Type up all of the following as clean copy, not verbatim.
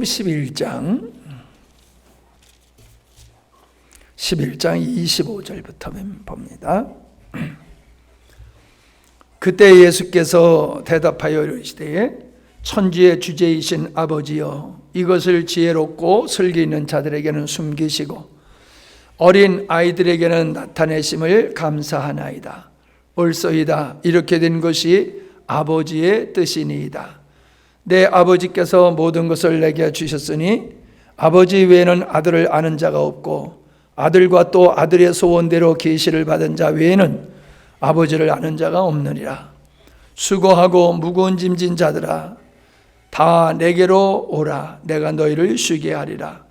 11장 25절부터 봅니다. 그때 예수께서 대답하여 이르시되 천지의 주제이신 아버지여, 이것을 지혜롭고 슬기 있는 자들에게는 숨기시고 어린 아이들에게는 나타내심을 감사하나이다. 옳소이다. 이렇게 된 것이 아버지의 뜻이니이다. 내 아버지께서 모든 것을 내게 주셨으니 아버지 외에는 아들을 아는 자가 없고 아들과 또 아들의 소원대로 계시를 받은 자 외에는 아버지를 아는 자가 없느니라. 수고하고 무거운 짐진 자들아, 다 내게로 오라. 내가 너희를 쉬게 하리라.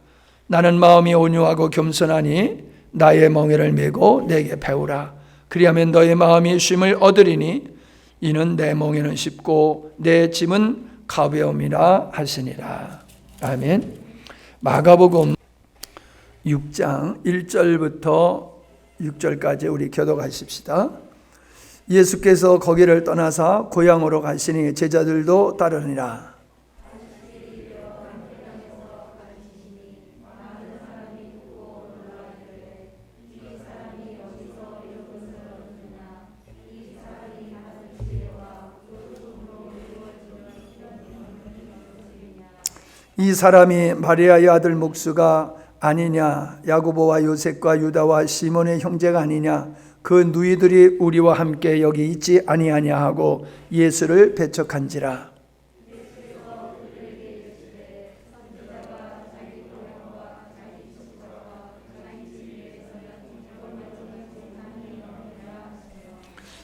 나는 마음이 온유하고 겸손하니 나의 멍에를 메고 내게 배우라. 그리하면 너의 마음이 쉼을 얻으리니 이는 내 멍에는 쉽고 내 짐은 가벼움이라 하시니라. 아멘. 마가복음 6장 1절부터 6절까지 우리 교독하십시다. 예수께서 거기를 떠나사 고향으로 가시니 제자들도 따르니라. 이 사람이 마리아의 아들 목수가 아니냐? 야고보와 요셉과 유다와 시몬의 형제가 아니냐? 그 누이들이 우리와 함께 여기 있지 아니하냐 하고 예수를 배척한지라.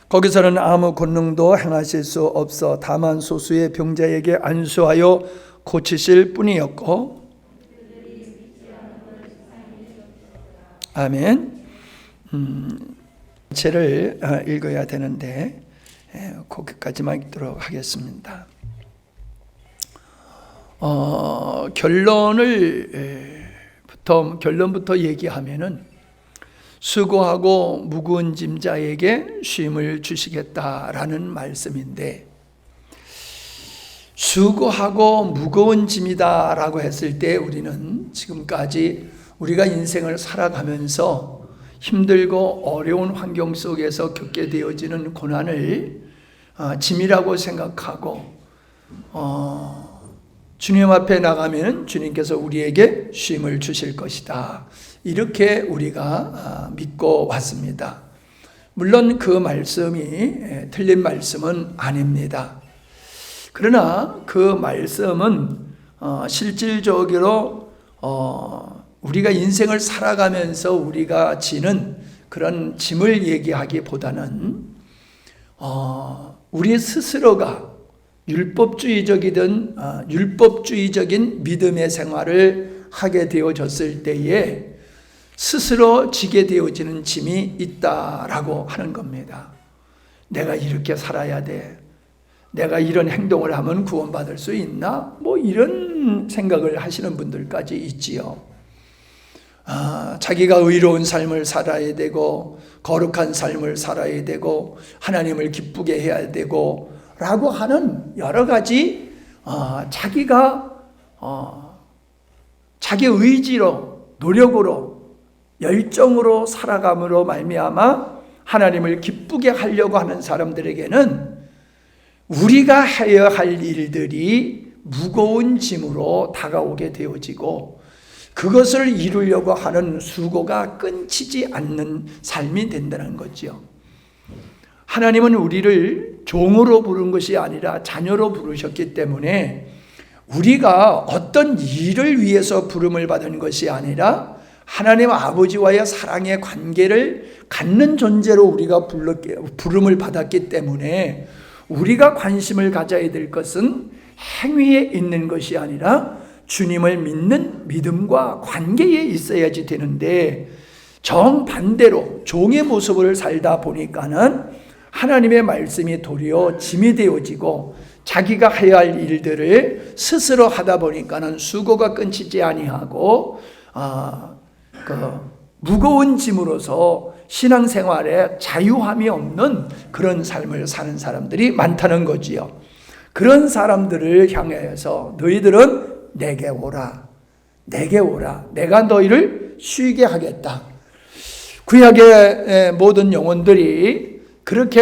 거기서는 아무 권능도 행하실 수 없어 다만 소수의 병자에게 안수하여 고치실 뿐이었고. 아멘. 제를 읽어야 되는데 거기까지만 읽도록 하겠습니다. 결론부터 얘기하면은 수고하고 무거운 짐자에게 쉼을 주시겠다라는 말씀인데, 수고하고 무거운 짐이다라고 했을 때 우리는 지금까지 우리가 인생을 살아가면서 힘들고 어려운 환경 속에서 겪게 되어지는 고난을 짐이라고 생각하고 주님 앞에 나가면 주님께서 우리에게 쉼을 주실 것이다, 이렇게 우리가 믿고 왔습니다. 물론 그 말씀이 틀린 말씀은 아닙니다. 그러나 그 말씀은 실질적으로 우리가 인생을 살아가면서 우리가 지는 그런 짐을 얘기하기보다는 우리 스스로가 율법주의적인 믿음의 생활을 하게 되어졌을 때에 스스로 지게 되어지는 짐이 있다라고 하는 겁니다. 내가 이렇게 살아야 돼, 내가 이런 행동을 하면 구원받을 수 있나? 이런 생각을 하시는 분들까지 있지요. 자기가 의로운 삶을 살아야 되고 거룩한 삶을 살아야 되고 하나님을 기쁘게 해야 되고 라고 하는 여러 가지 자기가 자기 의지로, 노력으로, 열정으로 살아감으로 말미암아 하나님을 기쁘게 하려고 하는 사람들에게는 우리가 해야 할 일들이 무거운 짐으로 다가오게 되어지고 그것을 이루려고 하는 수고가 끊이지 않는 삶이 된다는 거죠. 하나님은 우리를 종으로 부른 것이 아니라 자녀로 부르셨기 때문에 우리가 어떤 일을 위해서 부름을 받은 것이 아니라 하나님 아버지와의 사랑의 관계를 갖는 존재로 우리가 부름을 받았기 때문에 우리가 관심을 가져야 될 것은 행위에 있는 것이 아니라 주님을 믿는 믿음과 관계에 있어야지 되는데, 정반대로 종의 모습을 살다 보니까는 하나님의 말씀이 도리어 짐이 되어지고 자기가 해야 할 일들을 스스로 하다 보니까는 수고가 끊이지 아니하고 무거운 짐으로서 신앙생활에 자유함이 없는 그런 삶을 사는 사람들이 많다는 거지요. 그런 사람들을 향해서 너희들은 내게 오라. 내게 오라. 내가 너희를 쉬게 하겠다. 구약의 모든 영혼들이 그렇게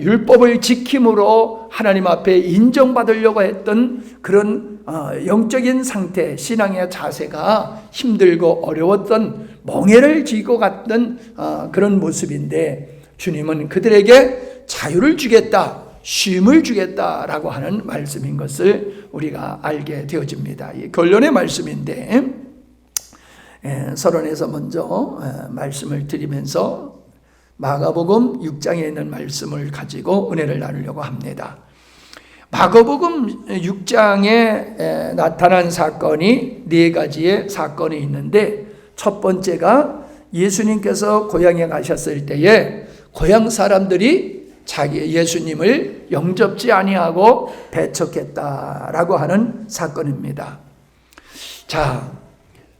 율법을 지킴으로 하나님 앞에 인정받으려고 했던 그런 영적인 상태, 신앙의 자세가 힘들고 어려웠던 멍에를 쥐고 갔던 그런 모습인데, 주님은 그들에게 자유를 주겠다, 쉼을 주겠다라고 하는 말씀인 것을 우리가 알게 되어집니다. 이 결론의 말씀인데, 서론에서 먼저 말씀을 드리면서 마가복음 6장에 있는 말씀을 가지고 은혜를 나누려고 합니다. 마가복음 6장에 나타난 사건이 네 가지의 사건이 있는데, 첫 번째가 예수님께서 고향에 가셨을 때에 고향 사람들이 예수님을 영접지 아니하고 배척했다라고 하는 사건입니다. 자,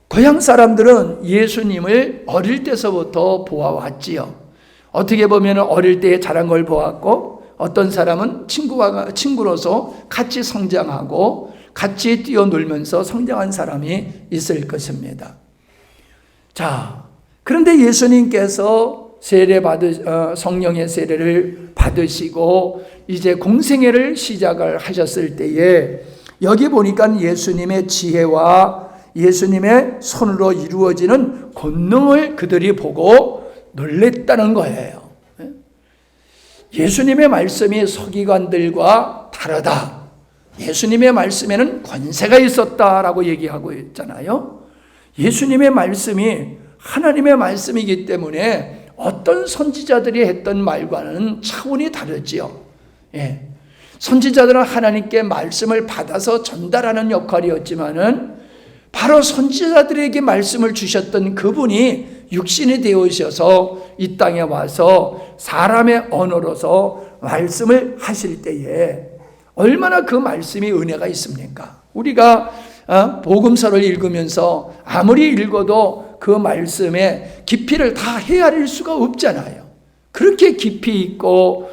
고향 사람들은 예수님을 어릴 때서부터 보아왔지요. 어떻게 보면 어릴 때 자란 걸 보았고, 어떤 사람은 친구로서 같이 성장하고 같이 뛰어놀면서 성장한 사람이 있을 것입니다. 자, 그런데 예수님께서 성령의 세례를 받으시고 이제 공생애를 시작을 하셨을 때에, 여기 보니까 예수님의 지혜와 예수님의 손으로 이루어지는 권능을 그들이 보고 놀랬다는 거예요. 예수님의 말씀이 서기관들과 다르다. 예수님의 말씀에는 권세가 있었다라고 얘기하고 있잖아요. 예수님의 말씀이 하나님의 말씀이기 때문에 어떤 선지자들이 했던 말과는 차원이 다르지요. 선지자들은 하나님께 말씀을 받아서 전달하는 역할이었지만은, 바로 선지자들에게 말씀을 주셨던 그분이 육신이 되어셔서 이 땅에 와서 사람의 언어로서 말씀을 하실 때에 얼마나 그 말씀이 은혜가 있습니까? 우리가 복음서를 읽으면서 아무리 읽어도 그 말씀의 깊이를 다 헤아릴 수가 없잖아요. 그렇게 깊이 있고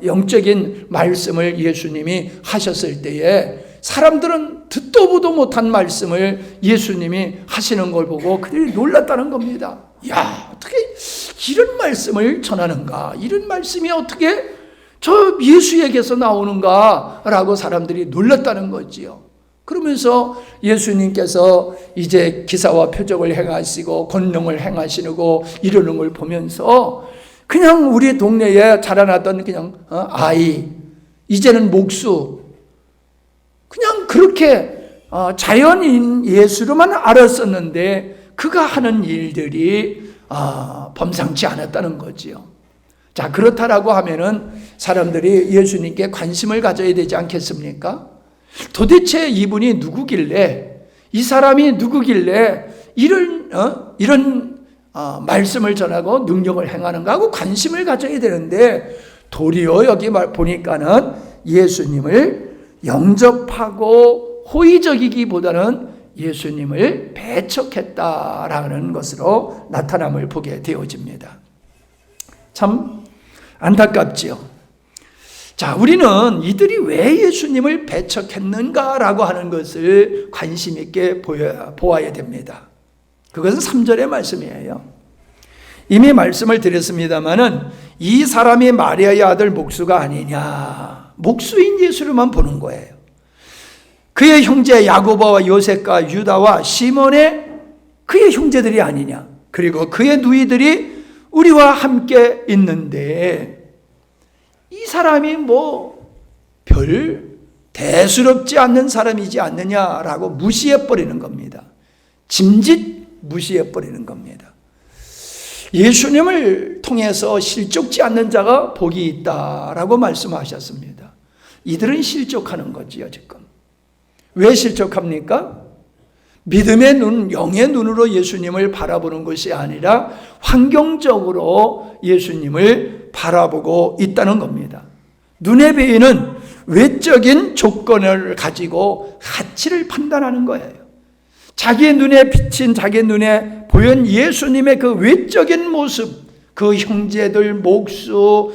영적인 말씀을 예수님이 하셨을 때에 사람들은 듣도 보도 못한 말씀을 예수님이 하시는 걸 보고 그들이 놀랐다는 겁니다. 야, 어떻게 이런 말씀을 전하는가? 이런 말씀이 어떻게 저 예수에게서 나오는가? 라고 사람들이 놀랐다는 거지요. 그러면서 예수님께서 이제 기사와 표적을 행하시고 권능을 행하시고 이러는 걸 보면서 그냥 우리 동네에 자라났던 그냥 아이, 이제는 목수, 그냥 그렇게 자연인 예수로만 알았었는데 그가 하는 일들이 범상치 않았다는 거지요. 자, 그렇다라고 하면은 사람들이 예수님께 관심을 가져야 되지 않겠습니까? 도대체 이분이 누구길래, 이 사람이 누구길래 이런 말씀을 전하고 능력을 행하는가 하고 관심을 가져야 되는데, 도리어 여기 보니까는 예수님을 영접하고 호의적이기보다는 예수님을 배척했다라는 것으로 나타남을 보게 되어집니다. 참 안타깝지요. 자, 우리는 이들이 왜 예수님을 배척했는가라고 하는 것을 관심 있게 보아야 됩니다. 그것은 3절의 말씀이에요. 이미 말씀을 드렸습니다마는 이 사람이 마리아의 아들 목수가 아니냐, 목수인 예수를만 보는 거예요. 그의 형제 야고보와 요셉과 유다와 시몬의 그의 형제들이 아니냐, 그리고 그의 누이들이 우리와 함께 있는데 이 사람이 별 대수롭지 않는 사람이지 않느냐라고 무시해버리는 겁니다. 짐짓 무시해버리는 겁니다. 예수님을 통해서 실족지 않는 자가 복이 있다라고 말씀하셨습니다. 이들은 실족하는 거지요, 지금. 왜 실족합니까? 믿음의 눈, 영의 눈으로 예수님을 바라보는 것이 아니라 환경적으로 예수님을 바라보고 있다는 겁니다. 눈에 보이는 외적인 조건을 가지고 가치를 판단하는 거예요. 자기의 눈에 비친, 자기의 눈에 보인 예수님의 그 외적인 모습, 그 형제들, 목수,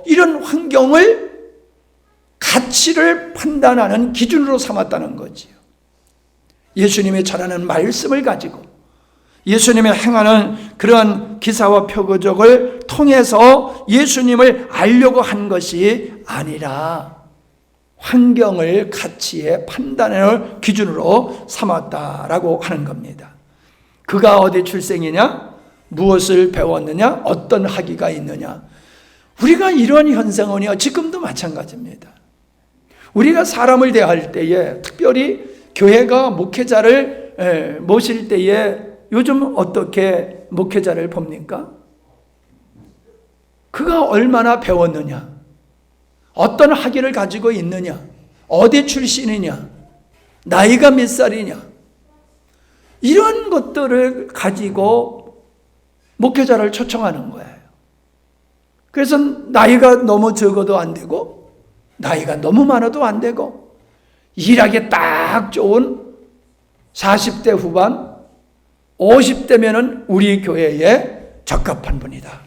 이런 환경을 가치를 판단하는 기준으로 삼았다는 거지요. 예수님이 전하는 말씀을 가지고 예수님이 행하는 그러한 기사와 표적을 통해서 예수님을 알려고 한 것이 아니라 환경을 가치의 판단을 기준으로 삼았다라고 하는 겁니다. 그가 어디 출생이냐? 무엇을 배웠느냐? 어떤 학위가 있느냐? 우리가 이런 현상은요, 지금도 마찬가지입니다. 우리가 사람을 대할 때에, 특별히 교회가 목회자를 모실 때에 요즘 어떻게 목회자를 봅니까? 그가 얼마나 배웠느냐? 어떤 학위를 가지고 있느냐? 어디 출신이냐? 나이가 몇 살이냐? 이런 것들을 가지고 목회자를 초청하는 거예요. 그래서 나이가 너무 적어도 안 되고 나이가 너무 많아도 안 되고 일하기 딱 좋은 40대 후반 50대면은 우리 교회에 적합한 분이다.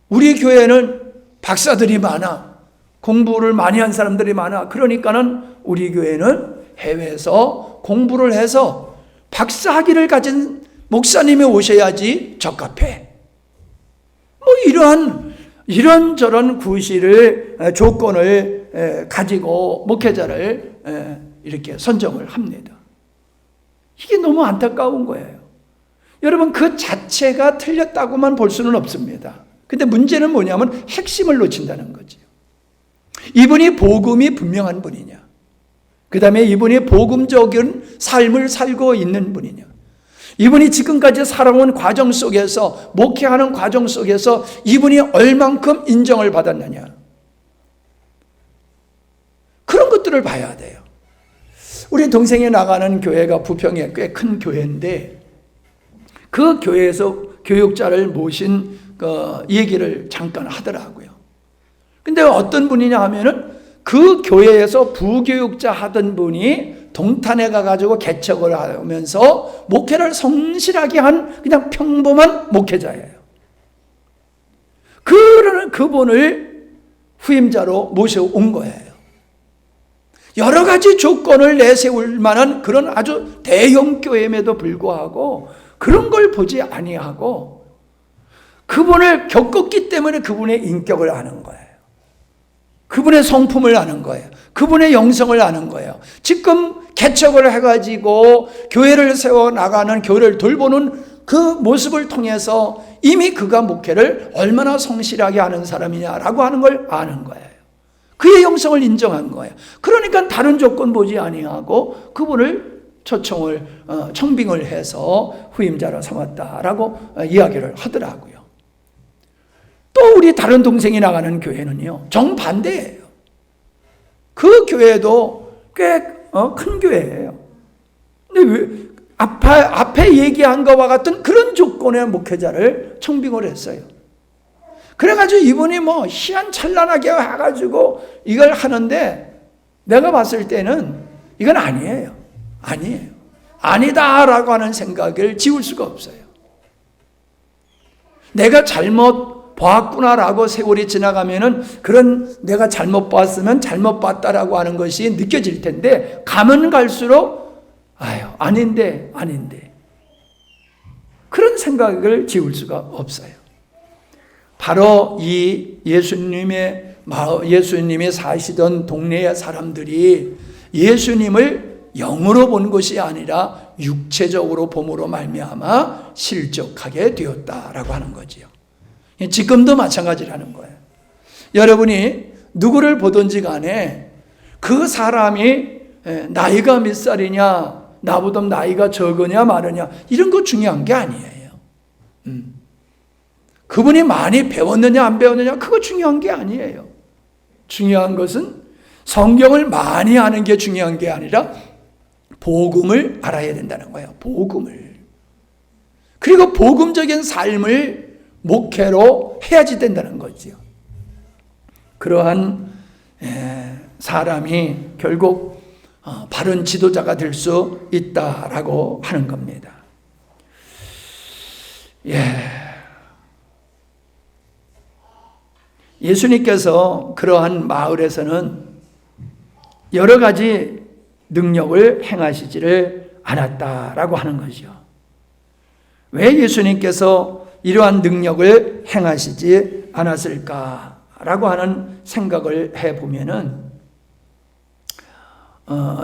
우리 교회는 박사들이 많아. 공부를 많이 한 사람들이 많아. 그러니까는 우리 교회는 해외에서 공부를 해서 박사 학위를 가진 목사님이 오셔야지 적합해. 이런저런 구실을, 조건을 가지고 목회자를 이렇게 선정을 합니다. 이게 너무 안타까운 거예요. 여러분, 그 자체가 틀렸다고만 볼 수는 없습니다. 근데 문제는 뭐냐면 핵심을 놓친다는 거죠. 이분이 복음이 분명한 분이냐? 그 다음에 이분이 복음적인 삶을 살고 있는 분이냐? 이분이 지금까지 살아온 과정 속에서, 목회하는 과정 속에서 이분이 얼만큼 인정을 받았느냐? 그런 것들을 봐야 돼요. 우리 동생이 나가는 교회가 부평에 꽤 큰 교회인데 그 교회에서 교육자를 모신 그 얘기를 잠깐 하더라고요. 근데 어떤 분이냐 하면은 그 교회에서 부교육자 하던 분이 동탄에 가가지고 개척을 하면서 목회를 성실하게 한 그냥 평범한 목회자예요. 그분을 후임자로 모셔온 거예요. 여러 가지 조건을 내세울 만한 그런 아주 대형 교회임에도 불구하고 그런 걸 보지 아니하고 그분을 겪었기 때문에 그분의 인격을 아는 거예요. 그분의 성품을 아는 거예요. 그분의 영성을 아는 거예요. 지금 개척을 해가지고 교회를 세워나가는, 교회를 돌보는 그 모습을 통해서 이미 그가 목회를 얼마나 성실하게 하는 사람이냐라고 하는 걸 아는 거예요. 그의 영성을 인정한 거예요. 그러니까 다른 조건 보지 아니하고 그분을 청빙을 해서 후임자로 삼았다라고 이야기를 하더라고요. 또 우리 다른 동생이 나가는 교회는요, 정반대예요. 그 교회도 꽤 큰 교회예요. 근데 왜 앞에 얘기한 것과 같은 그런 조건의 목회자를 청빙을 했어요. 그래가지고 이분이 희한찬란하게 해가지고 이걸 하는데 내가 봤을 때는 이건 아니에요. 아니다라고 하는 생각을 지울 수가 없어요. 내가 잘못 봤구나라고 세월이 지나가면은 그런 내가 잘못 봤으면 잘못 봤다라고 하는 것이 느껴질 텐데 가면 갈수록 아닌데 그런 생각을 지울 수가 없어요. 바로 이 예수님이 사시던 동네의 사람들이 예수님을 영으로 본 것이 아니라 육체적으로 봄으로 말미암아 실족하게 되었다라고 하는 거지요. 지금도 마찬가지라는 거예요. 여러분이 누구를 보든지 간에 그 사람이 나이가 몇 살이냐, 나보다 나이가 적으냐 많으냐 이런 거 중요한 게 아니에요. 그분이 많이 배웠느냐 안 배웠느냐 그거 중요한 게 아니에요. 중요한 것은 성경을 많이 아는 게 중요한 게 아니라 복음을 알아야 된다는 거예요. 복음을. 그리고 복음적인 삶을 목회로 해야지 된다는 거죠. 그러한 사람이 결국 바른 지도자가 될 수 있다라고 하는 겁니다. 예수님께서 그러한 마을에서는 여러 가지 능력을 행하시지를 않았다라고 하는 거죠. 왜 예수님께서 이러한 능력을 행하시지 않았을까라고 하는 생각을 해보면은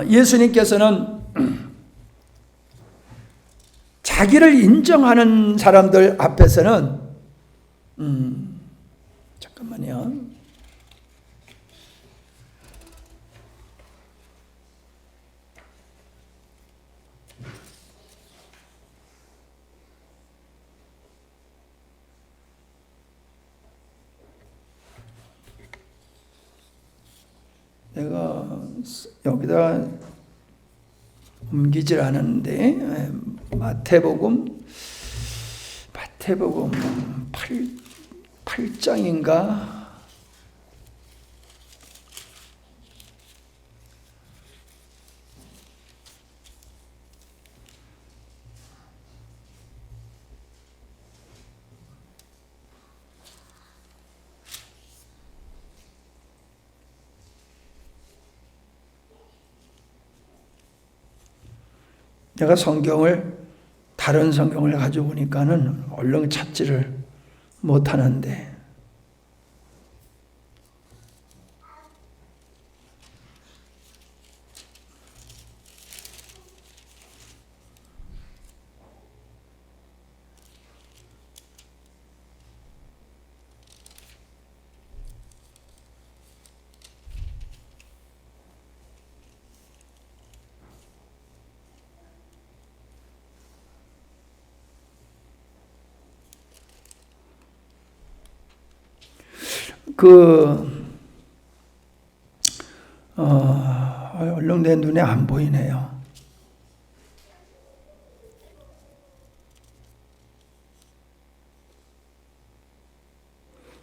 예수님께서는 자기를 인정하는 사람들 앞에서는 잠깐만요. 내가 여기다 옮기질 않았는데 마태복음 8장인가 내가 다른 성경을 가지고 보니까는 얼른 찾지를 못하는데, 얼른 내 눈에 안 보이네요.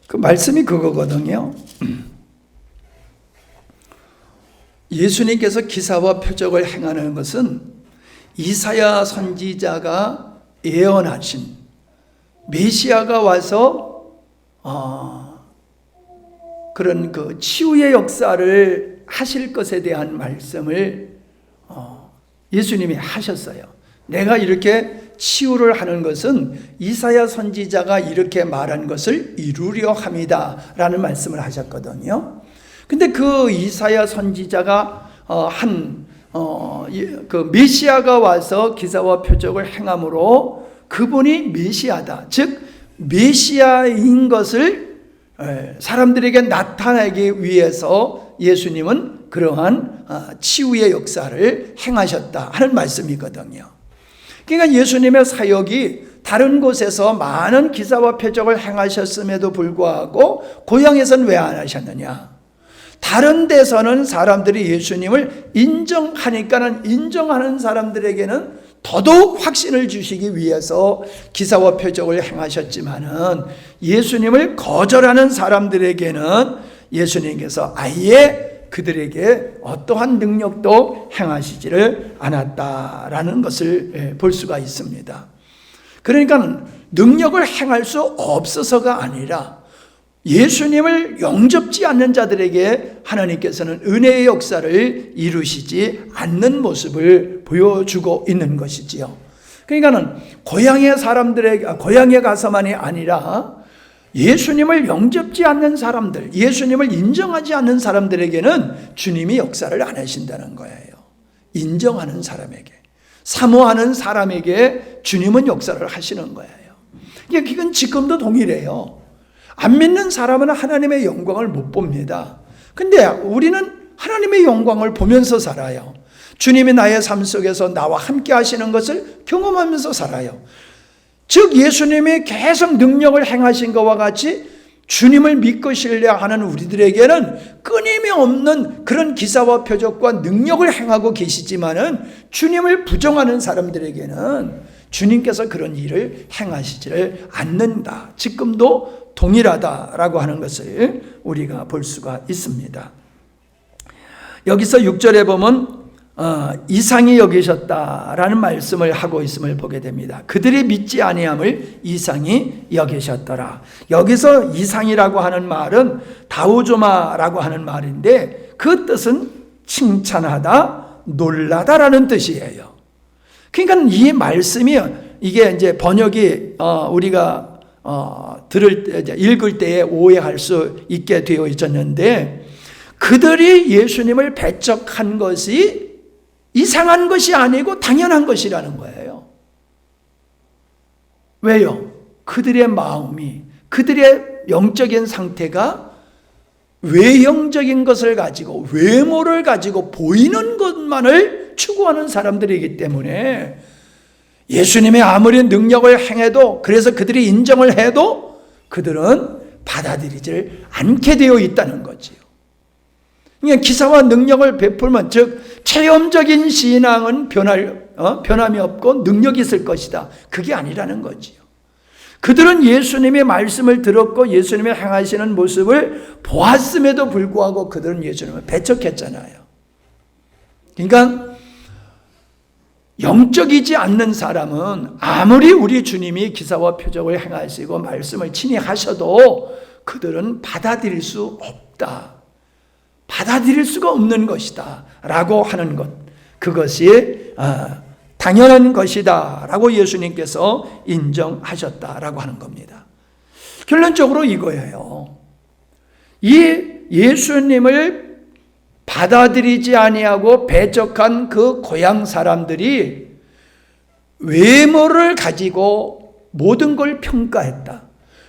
그 말씀이 그거거든요. 예수님께서 기사와 표적을 행하는 것은 이사야 선지자가 예언하신 메시아가 와서 그런 그 치유의 역사를 하실 것에 대한 말씀을 예수님이 하셨어요. 내가 이렇게 치유를 하는 것은 이사야 선지자가 이렇게 말한 것을 이루려 함이다 라는 말씀을 하셨거든요. 근데 그 이사야 선지자가 그 메시아가 와서 기사와 표적을 행함으로 그분이 메시아다, 즉 메시아인 것을 사람들에게 나타내기 위해서 예수님은 그러한 치유의 역사를 행하셨다 하는 말씀이거든요. 그러니까 예수님의 사역이 다른 곳에서 많은 기사와 표적을 행하셨음에도 불구하고 고향에서는 왜 안 하셨느냐? 다른 데서는 사람들이 예수님을 인정하니까는 인정하는 사람들에게는 더더욱 확신을 주시기 위해서 기사와 표적을 행하셨지만은 예수님을 거절하는 사람들에게는 예수님께서 아예 그들에게 어떠한 능력도 행하시지를 않았다라는 것을 볼 수가 있습니다. 그러니까 능력을 행할 수 없어서가 아니라 예수님을 영접지 않는 자들에게 하나님께서는 은혜의 역사를 이루시지 않는 모습을 보여주고 있는 것이지요. 그러니까는 고향에 가서만이 아니라 예수님을 영접지 않는 사람들, 예수님을 인정하지 않는 사람들에게는 주님이 역사를 안 하신다는 거예요. 인정하는 사람에게, 사모하는 사람에게 주님은 역사를 하시는 거예요. 이건 지금도 동일해요. 안 믿는 사람은 하나님의 영광을 못 봅니다. 근데 우리는 하나님의 영광을 보면서 살아요. 주님이 나의 삶 속에서 나와 함께 하시는 것을 경험하면서 살아요. 즉 예수님이 계속 능력을 행하신 것과 같이 주님을 믿고 신뢰하는 우리들에게는 끊임이 없는 그런 기사와 표적과 능력을 행하고 계시지만은 주님을 부정하는 사람들에게는 주님께서 그런 일을 행하시지를 않는다. 지금도 동일하다라고 하는 것을 우리가 볼 수가 있습니다. 여기서 6절에 보면 이상히 여기셨다라는 말씀을 하고 있음을 보게 됩니다. 그들이 믿지 아니함을 이상히 여기셨더라. 여기서 이상이라고 하는 말은 다우조마라고 하는 말인데 그 뜻은 칭찬하다, 놀라다라는 뜻이에요. 그러니까 이 말씀이 이게 이제 번역이 우리가 읽을 때에 오해할 수 있게 되어 있었는데, 그들이 예수님을 배척한 것이 이상한 것이 아니고 당연한 것이라는 거예요. 왜요? 그들의 마음이, 그들의 영적인 상태가 외형적인 것을 가지고, 외모를 가지고 보이는 것만을 추구하는 사람들이기 때문에 예수님의 아무리 능력을 행해도, 그래서 그들이 인정을 해도 그들은 받아들이질 않게 되어 있다는 거지요. 그러니까 기사와 능력을 베풀면, 즉 체험적인 신앙은 변함이 없고 능력이 있을 것이다, 그게 아니라는 거지요. 그들은 예수님의 말씀을 들었고 예수님의 행하시는 모습을 보았음에도 불구하고 그들은 예수님을 배척했잖아요. 그러니까 영적이지 않는 사람은 아무리 우리 주님이 기사와 표적을 행하시고 말씀을 친히 하셔도 그들은 받아들일 수 없다, 받아들일 수가 없는 것이다 라고 하는 것, 그것이 당연한 것이다 라고 예수님께서 인정하셨다라고 하는 겁니다. 결론적으로 이거예요. 이 예수님을 받아들이지 아니하고 배척한 그 고향 사람들이 외모를 가지고 모든 걸 평가했다,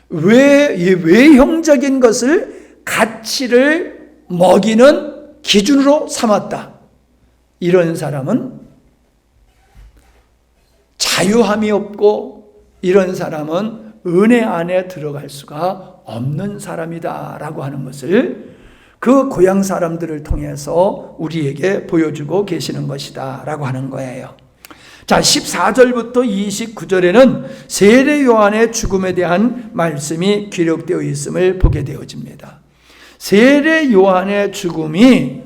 외형적인 것을 가치를 먹이는 기준으로 삼았다. 이런 사람은 자유함이 없고, 이런 사람은 은혜 안에 들어갈 수가 없는 사람이다 라고 하는 것을 그 고향 사람들을 통해서 우리에게 보여주고 계시는 것이다 라고 하는 거예요. 자, 14절부터 29절에는 세례 요한의 죽음에 대한 말씀이 기록되어 있음을 보게 되어집니다. 세례 요한의 죽음이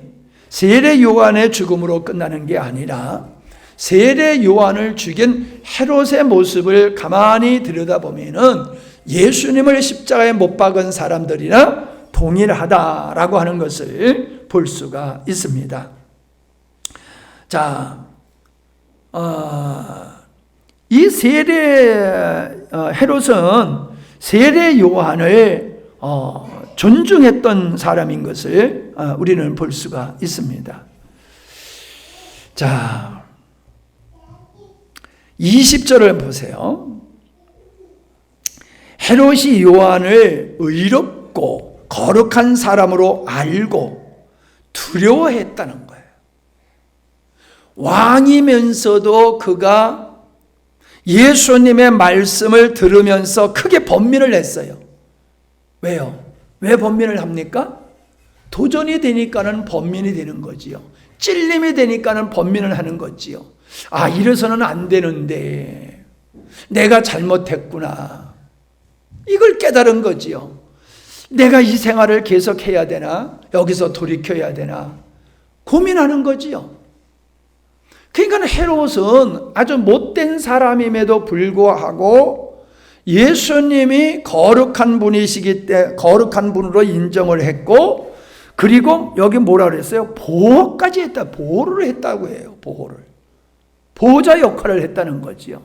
세례 요한의 죽음으로 끝나는 게 아니라 세례 요한을 죽인 헤롯의 모습을 가만히 들여다보면은 예수님을 십자가에 못 박은 사람들이나 동일하다라고 하는 것을 볼 수가 있습니다. 자, 이 헤롯은 세례 요한을 존중했던 사람인 것을 우리는 볼 수가 있습니다. 자, 20절을 보세요. 헤롯이 요한을 의롭고 거룩한 사람으로 알고 두려워했다는 거예요. 왕이면서도 그가 예수님의 말씀을 들으면서 크게 번민을 했어요. 왜요? 왜 번민을 합니까? 도전이 되니까는 번민이 되는 거지요. 찔림이 되니까는 번민을 하는 거지요. 아, 이래서는 안 되는데 내가 잘못했구나, 이걸 깨달은 거지요. 내가 이 생활을 계속해야 되나, 여기서 돌이켜야 되나 고민하는 거지요. 그러니까 헤롯은 아주 못된 사람임에도 불구하고 예수님이 거룩한 분이시기 때문에 거룩한 분으로 인정을 했고, 그리고 여기 뭐라 그랬어요? 보호까지 했다. 보호를 했다고 해요. 보호자 역할을 했다는 거지요.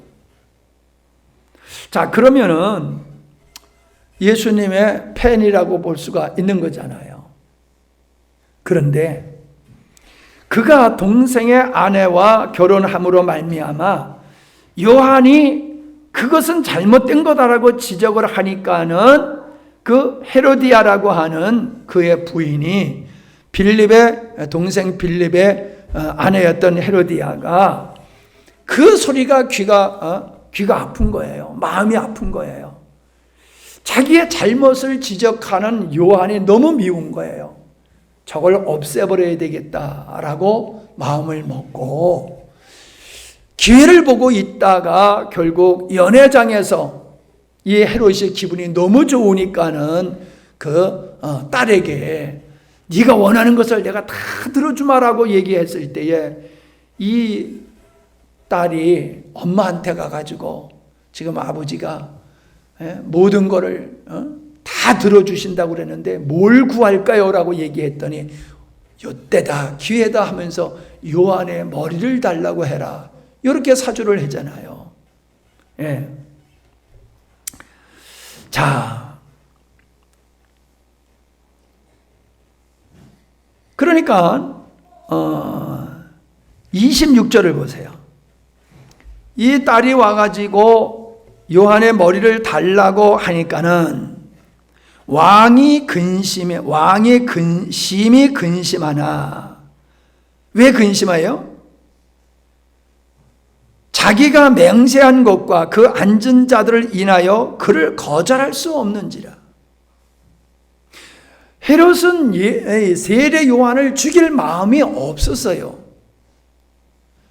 자, 그러면은 예수님의 팬이라고 볼 수가 있는 거잖아요. 그런데 그가 동생의 아내와 결혼함으로 말미암아 요한이 그것은 잘못된 거다라고 지적을 하니까는 그 헤로디아라고 하는 그의 부인이 빌립의 동생 빌립의 아내였던 헤로디아가 그 소리가 귀가 아픈 거예요. 마음이 아픈 거예요. 자기의 잘못을 지적하는 요한이 너무 미운 거예요. 저걸 없애버려야 되겠다라고 마음을 먹고 기회를 보고 있다가 결국 연회장에서 이 헤롯의 기분이 너무 좋으니까는 그 딸에게 네가 원하는 것을 내가 다 들어주마라고 얘기했을 때에 이 딸이 엄마한테 가가지고 지금 아버지가 모든 거를 다 들어주신다고 그랬는데 뭘 구할까요? 라고 얘기했더니 요때다 기회다 하면서 요한의 머리를 달라고 해라, 이렇게 사주를 하잖아요. 예. 자, 그러니까 26절을 보세요. 이 딸이 와가지고 요한의 머리를 달라고 하니까는 왕의 근심이 근심하나. 왜 근심해요? 자기가 맹세한 것과 그 앉은 자들을 인하여 그를 거절할 수 없는지라. 헤롯은 세례 요한을 죽일 마음이 없었어요.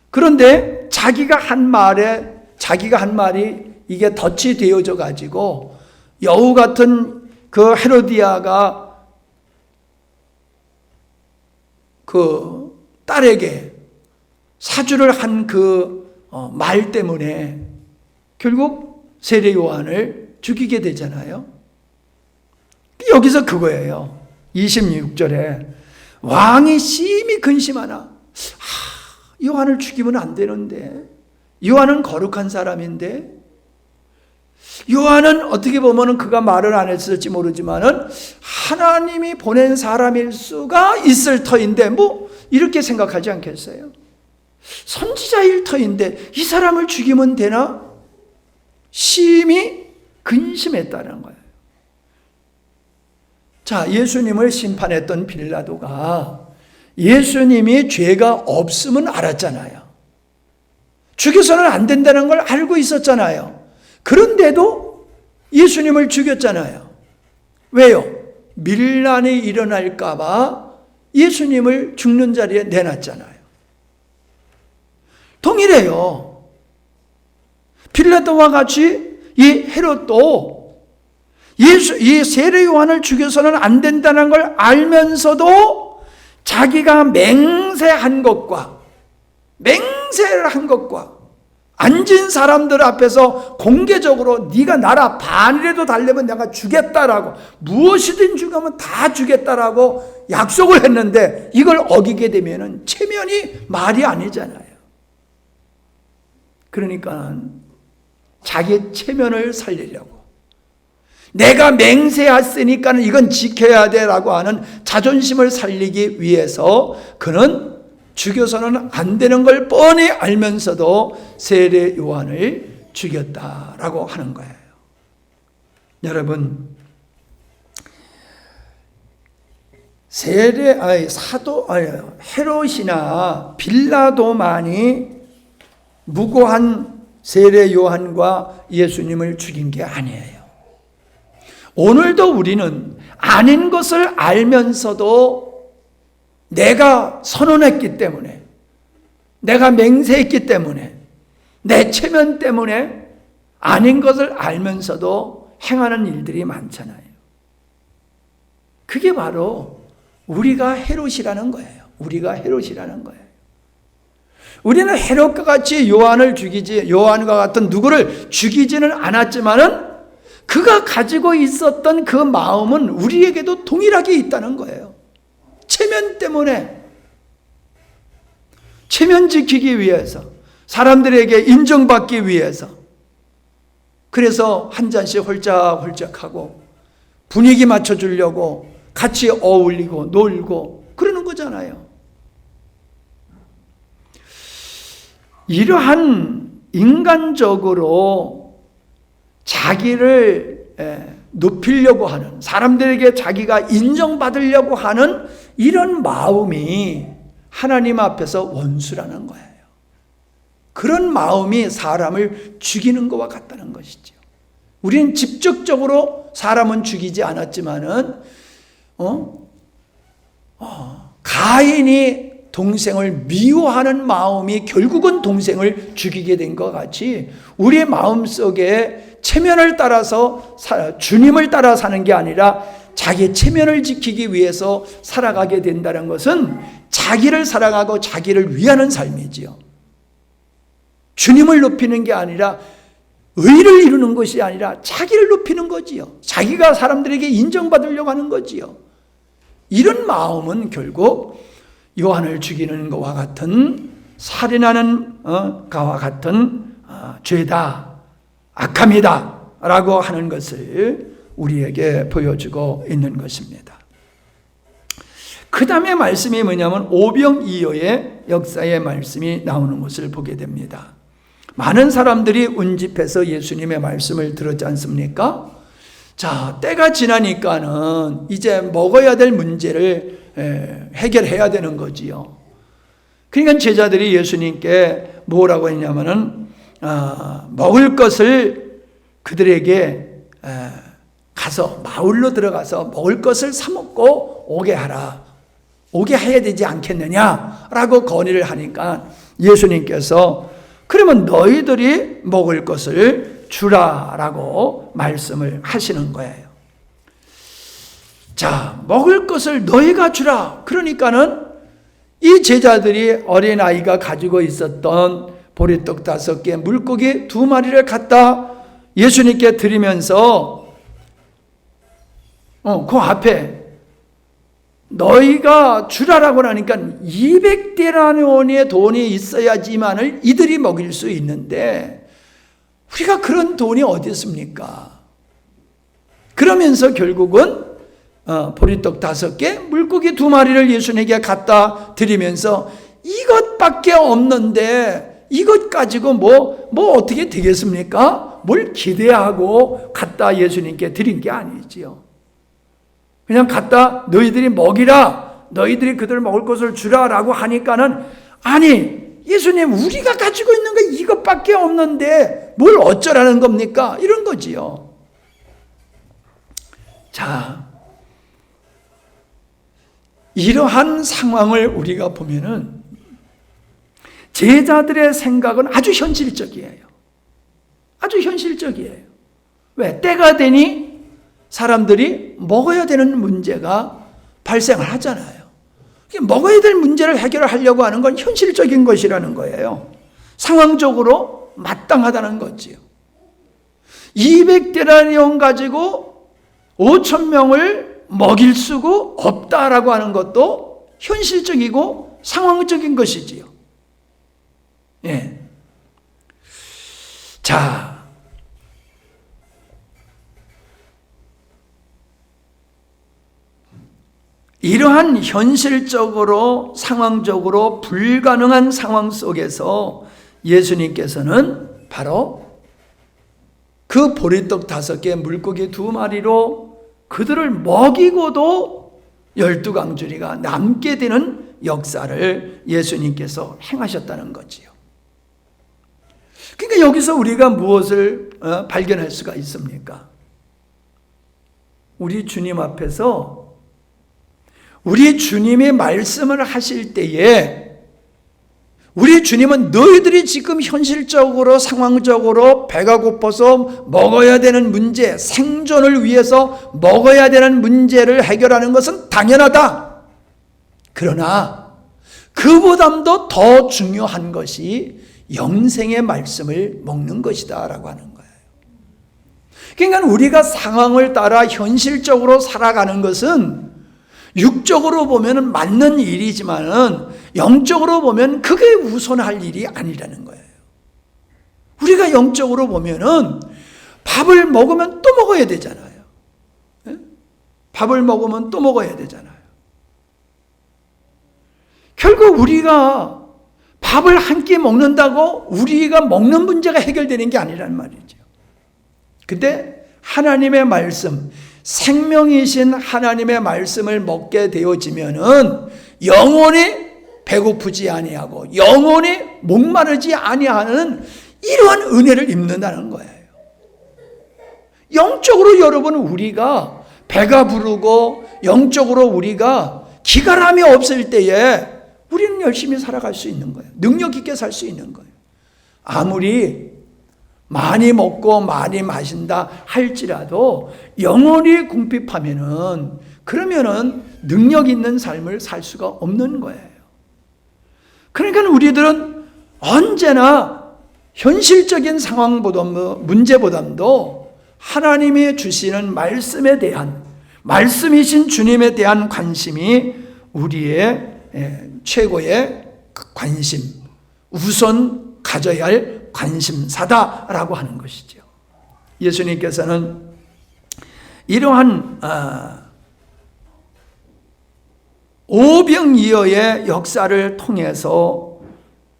그런데 자기가 한 말이 이게 덫이 되어져 가지고 여우 같은 그 헤로디아가 그 딸에게 사주를 한 그 말 때문에 결국 세례 요한을 죽이게 되잖아요. 여기서 그거예요. 26절에 왕이 심히 근심하나. 요한을 죽이면 안 되는데, 요한은 거룩한 사람인데, 요한은 어떻게 보면 그가 말을 안 했을지 모르지만은 하나님이 보낸 사람일 수가 있을 터인데 뭐 이렇게 생각하지 않겠어요? 선지자일 터인데 이 사람을 죽이면 되나? 심히 근심했다는 거예요. 자, 예수님을 심판했던 빌라도가 예수님이 죄가 없음은 알았잖아요. 죽여서는 안 된다는 걸 알고 있었잖아요. 그런데도 예수님을 죽였잖아요. 왜요? 밀란이 일어날까 봐 예수님을 죽는 자리에 내놨잖아요. 동일해요. 빌라도와 같이 이 헤롯도 이 세례 요한을 죽여서는 안 된다는 걸 알면서도 자기가 맹세를 한 것과 앉은 사람들 앞에서 공개적으로 네가 나라 반이라도 달래면 내가 주겠다라고, 무엇이든 죽으면 다 주겠다라고 약속을 했는데 이걸 어기게 되면 체면이 말이 아니잖아요. 그러니까 자기 체면을 살리려고, 내가 맹세했으니까 이건 지켜야 돼라고 하는 자존심을 살리기 위해서 그는 죽여서는 안 되는 걸 뻔히 알면서도 세례 요한을 죽였다라고 하는 거예요. 여러분, 헤롯이나 빌라도만이 무고한 세례 요한과 예수님을 죽인 게 아니에요. 오늘도 우리는 아닌 것을 알면서도 내가 선언했기 때문에, 내가 맹세했기 때문에, 내 체면 때문에 아닌 것을 알면서도 행하는 일들이 많잖아요. 그게 바로 우리가 헤롯이라는 거예요. 우리가 헤롯이라는 거예요. 우리는 헤롯과 같이 요한과 같은 누구를 죽이지는 않았지만은 그가 가지고 있었던 그 마음은 우리에게도 동일하게 있다는 거예요. 체면 때문에, 체면 지키기 위해서, 사람들에게 인정받기 위해서, 그래서 한 잔씩 홀짝홀짝하고 분위기 맞춰주려고 같이 어울리고 놀고 그러는 거잖아요. 이러한 인간적으로 자기를 높이려고 하는, 사람들에게 자기가 인정받으려고 하는 이런 마음이 하나님 앞에서 원수라는 거예요. 그런 마음이 사람을 죽이는 것과 같다는 것이죠. 우리는 직접적으로 사람은 죽이지 않았지만은 가인이 동생을 미워하는 마음이 결국은 동생을 죽이게 된 것 같이 우리의 마음속에 체면을 따라서 주님을 따라 사는 게 아니라 자기의 체면을 지키기 위해서 살아가게 된다는 것은 자기를 사랑하고 자기를 위하는 삶이지요. 주님을 높이는 게 아니라, 의를 이루는 것이 아니라 자기를 높이는 거지요. 자기가 사람들에게 인정받으려고 하는 거지요. 이런 마음은 결국 요한을 죽이는 것과 같은 살인하는 가와 같은 죄다, 악함이다 라고 하는 것을 우리에게 보여주고 있는 것입니다. 그 다음에 말씀이 뭐냐면 오병이어의 역사의 말씀이 나오는 것을 보게 됩니다. 많은 사람들이 운집해서 예수님의 말씀을 들었지 않습니까? 자, 때가 지나니까는 이제 먹어야 될 문제를 해결해야 되는 거지요. 그러니까 제자들이 예수님께 뭐라고 했냐면은 먹을 것을 그들에게 가서 마을로 들어가서 먹을 것을 사 먹고 오게 하라. 오게 해야 되지 않겠느냐라고 건의를 하니까 예수님께서 그러면 너희들이 먹을 것을 주라라고 말씀을 하시는 거예요. 자, 먹을 것을 너희가 주라. 그러니까는 이 제자들이 어린아이가 가지고 있었던 보리떡 5개, 물고기 2마리를 갖다 예수님께 드리면서 그 앞에 너희가 주라라고 하니까 200데나리온의 돈이 있어야지만을 이들이 먹일 수 있는데 우리가 그런 돈이 어디 있습니까? 그러면서 결국은 보리떡 5개, 물고기 2마리를 예수님에게 갖다 드리면서 이것밖에 없는데 이것 가지고 뭐 어떻게 되겠습니까? 뭘 기대하고 갖다 예수님께 드린 게 아니지요. 그냥 갖다 너희들이 먹이라, 너희들이 그들 먹을 것을 주라라고 하니까는 아니 예수님 우리가 가지고 있는 거 이것밖에 없는데 뭘 어쩌라는 겁니까? 이런 거지요. 자, 이러한 상황을 우리가 보면은 제자들의 생각은 아주 현실적이에요. 아주 현실적이에요. 왜? 때가 되니 사람들이 먹어야 되는 문제가 발생을 하잖아요. 먹어야 될 문제를 해결하려고 하는 건 현실적인 것이라는 거예요. 상황적으로 마땅하다는 거지요. 200데나리온 가지고 5,000명을 먹일 수가 없다라고 하는 것도 현실적이고 상황적인 것이지요. 예. 자, 이러한 현실적으로 상황적으로 불가능한 상황 속에서 예수님께서는 바로 그 보리떡 5개, 물고기 2마리로 그들을 먹이고도 12강줄이가 남게 되는 역사를 예수님께서 행하셨다는 거지요. 그러니까 여기서 우리가 무엇을 발견할 수가 있습니까? 우리 주님 앞에서 우리 주님이 말씀을 하실 때에 우리 주님은 너희들이 지금 현실적으로 상황적으로 배가 고파서 먹어야 되는 문제, 생존을 위해서 먹어야 되는 문제를 해결하는 것은 당연하다. 그러나 그보다도 더 중요한 것이 영생의 말씀을 먹는 것이다 라고 하는 거예요. 그러니까 우리가 상황을 따라 현실적으로 살아가는 것은 육적으로 보면 맞는 일이지만 영적으로 보면 그게 우선할 일이 아니라는 거예요. 우리가 영적으로 보면 밥을 먹으면 또 먹어야 되잖아요. 밥을 먹으면 또 먹어야 되잖아요. 결국 우리가 밥을 한 끼 먹는다고 우리가 먹는 문제가 해결되는 게 아니란 말이죠. 근데 하나님의 말씀, 생명이신 하나님의 말씀을 먹게 되어지면은 영원히 배고프지 아니하고 영원히 목마르지 아니하는 이러한 은혜를 입는다는 거예요. 영적으로 여러분 우리가 배가 부르고 영적으로 우리가 기가람이 없을 때에 우리는 열심히 살아갈 수 있는 거예요. 능력 있게 살 수 있는 거예요. 아무리 많이 먹고 많이 마신다 할지라도 영원히 궁핍하면은 그러면은 능력 있는 삶을 살 수가 없는 거예요. 그러니까 우리들은 언제나 현실적인 상황보다 문제보다도 하나님이 주시는 말씀에 대한 말씀이신 주님에 대한 관심이 우리의 최고의 관심, 우선 가져야 할 관심사다라고 하는 것이죠. 예수님께서는 이러한 오병이어의 역사를 통해서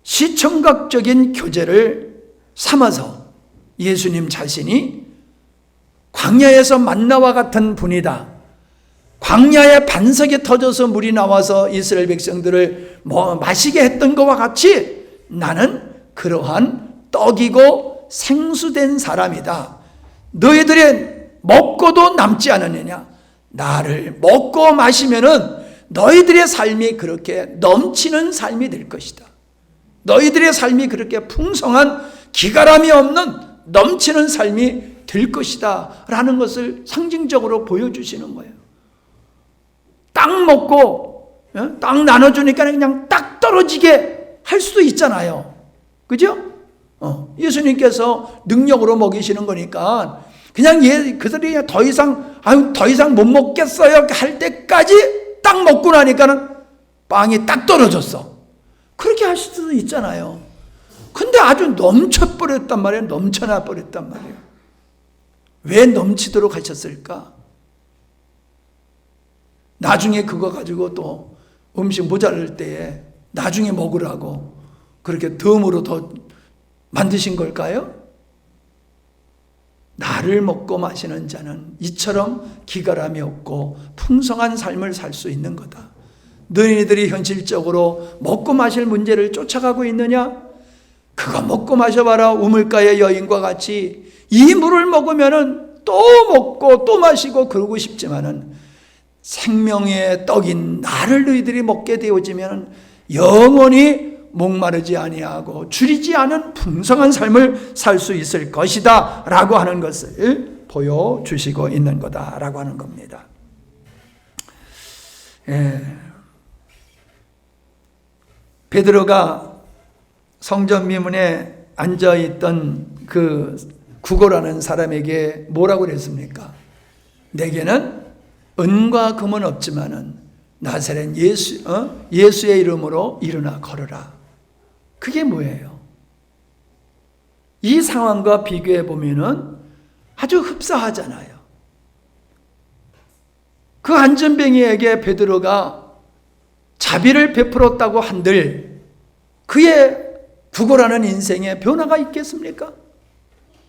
시청각적인 교제를 삼아서 예수님 자신이 광야에서 만나와 같은 분이다, 광야의 반석이 터져서 물이 나와서 이스라엘 백성들을 마시게 했던 것과 같이 나는 그러한 떡이고 생수된 사람이다. 너희들이 먹고도 남지 않느냐? 나를 먹고 마시면은 너희들의 삶이 그렇게 넘치는 삶이 될 것이다. 너희들의 삶이 그렇게 풍성한 기가람이 없는 넘치는 삶이 될 것이다 라는 것을 상징적으로 보여주시는 거예요. 딱 먹고 딱 나눠주니까 그냥 딱 떨어지게 할 수도 있잖아요. 그죠? 예수님께서 능력으로 먹이시는 거니까 그냥 그들이 더 이상 못 먹겠어요 할 때까지 딱 먹고 나니까는 빵이 딱 떨어졌어. 그렇게 할 수도 있잖아요. 근데 아주 넘쳐버렸단 말이에요. 넘쳐나 버렸단 말이에요. 왜 넘치도록 하셨을까? 나중에 그거 가지고 또 음식 모자랄 때에 나중에 먹으라고 그렇게 덤으로 더 만드신 걸까요? 나를 먹고 마시는 자는 이처럼 기가람이 없고 풍성한 삶을 살 수 있는 거다. 너희들이 현실적으로 먹고 마실 문제를 쫓아가고 있느냐? 그거 먹고 마셔봐라. 우물가의 여인과 같이 이 물을 먹으면은 또 먹고 또 마시고 그러고 싶지만은 생명의 떡인 나를 너희들이 먹게 되어지면 영원히 목마르지 아니하고 줄이지 않은 풍성한 삶을 살 수 있을 것이다 라고 하는 것을 보여주시고 있는 거다라고 하는 겁니다. 베드로가 성전 미문에 앉아있던 그 구고라는 사람에게 뭐라고 그랬습니까? 내게는 은과 금은 없지만은 나사렛 예수의 이름으로 일어나 걸어라. 그게 뭐예요? 이 상황과 비교해 보면은 아주 흡사하잖아요. 그 안전뱅이에게 베드로가 자비를 베풀었다고 한들 그의 구걸하는 인생에 변화가 있겠습니까?